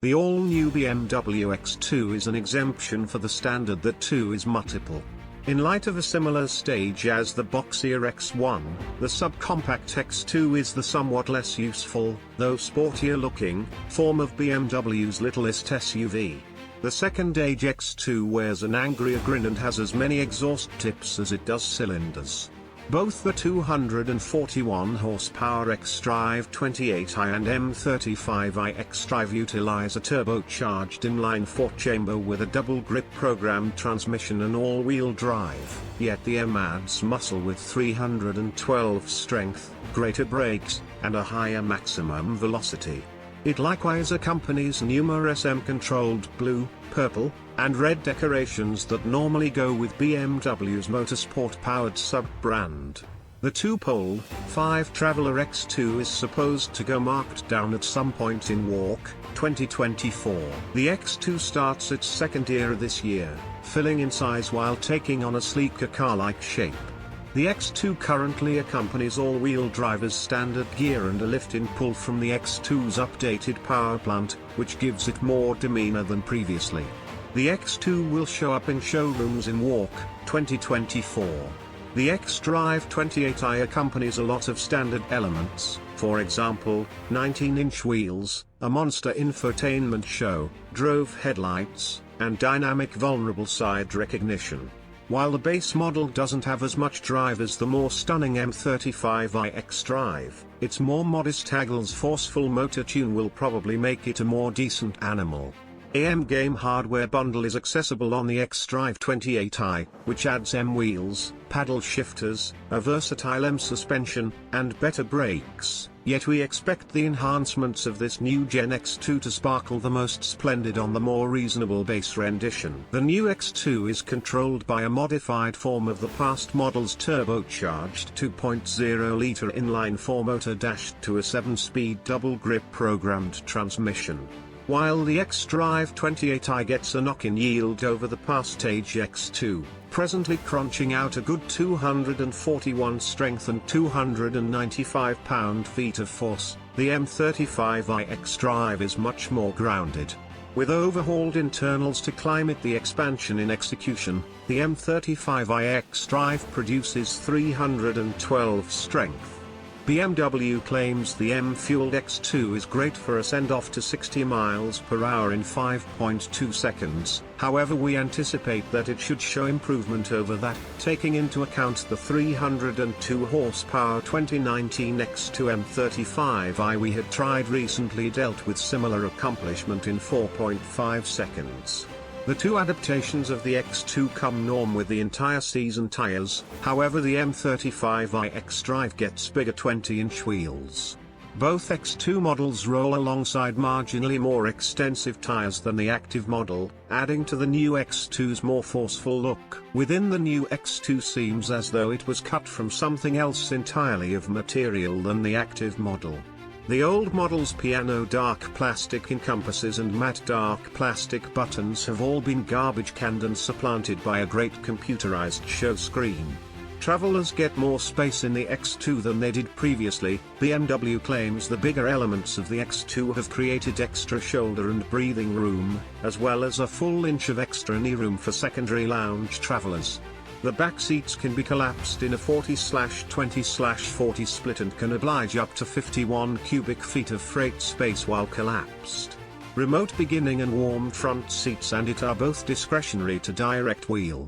The all-new BMW X2 is an exemption for the standard that 2 is multiple. In light of a similar stage as the boxier X1, the subcompact X2 is the somewhat less useful, though sportier-looking, form of BMW's littlest SUV. The second-age X2 wears an angrier grin and has as many exhaust tips as it does cylinders. Both the 241 horsepower xDrive 28i and M35i xDrive utilize a turbocharged inline 4-chamber with a double-grip programmed transmission and all-wheel drive, yet the M adds muscle with 312 strength, greater brakes, and a higher maximum velocity. It likewise accompanies numerous M-controlled blue, purple, and red decorations that normally go with BMW's motorsport-powered sub-brand. The 2-pole, 5-traveler X2 is supposed to go marked down at some point in Walk, 2024. The X2 starts its second year this year, filling in size while taking on a sleeker car-like shape. The X2 currently accompanies all-wheel drive as standard gear and a lift-in pull from the X2's updated power plant, which gives it more demeanor than previously. The X2 will show up in showrooms in Walk, 2024. The xDrive 28i accompanies a lot of standard elements, for example, 19-inch wheels, a monster infotainment show, drove headlights, and dynamic vulnerable side recognition. While the base model doesn't have as much drive as the more stunning M35i xDrive, its more modest haggle's forceful motor tune will probably make it a more decent animal. AM game hardware bundle is accessible on the xDrive 28i, which adds M wheels, paddle shifters, a versatile M suspension, and better brakes, yet we expect the enhancements of this new Gen X2 to sparkle the most splendid on the more reasonable base rendition. The new X2 is controlled by a modified form of the past model's turbocharged 2.0-liter inline-4 motor dashed to a 7-speed double-grip programmed transmission. While the xDrive 28i gets a knock in yield over the past-age X2, presently crunching out a good 241 strength and 295 pound-feet of force, the M35i xDrive is much more grounded. With overhauled internals to climb it the expansion in execution, the M35i xDrive produces 312 strength. BMW claims the M-fueled X2 is great for a send-off to 60 miles per hour in 5.2 seconds, however we anticipate that it should show improvement over that, taking into account the 302 horsepower 2019 X2 M35i we had tried recently dealt with similar accomplishment in 4.5 seconds. The two adaptations of the X2 come norm with the entire season tires, however the M35i xDrive gets bigger 20-inch wheels. Both X2 models roll alongside marginally more extensive tires than the active model, adding to the new X2's more forceful look. Within the new X2 seems as though it was cut from something else entirely of material than the active model. The old model's piano dark plastic encompasses and matte dark plastic buttons have all been garbage canned and supplanted by a great computerized show screen. Travelers get more space in the X2 than they did previously. BMW claims the bigger elements of the X2 have created extra shoulder and breathing room, as well as a full inch of extra knee room for secondary lounge travelers. The back seats can be collapsed in a 40/20/40 split and can oblige up to 51 cubic feet of freight space while collapsed. Remote beginning and warm front seats and it are both discretionary to direct wheel.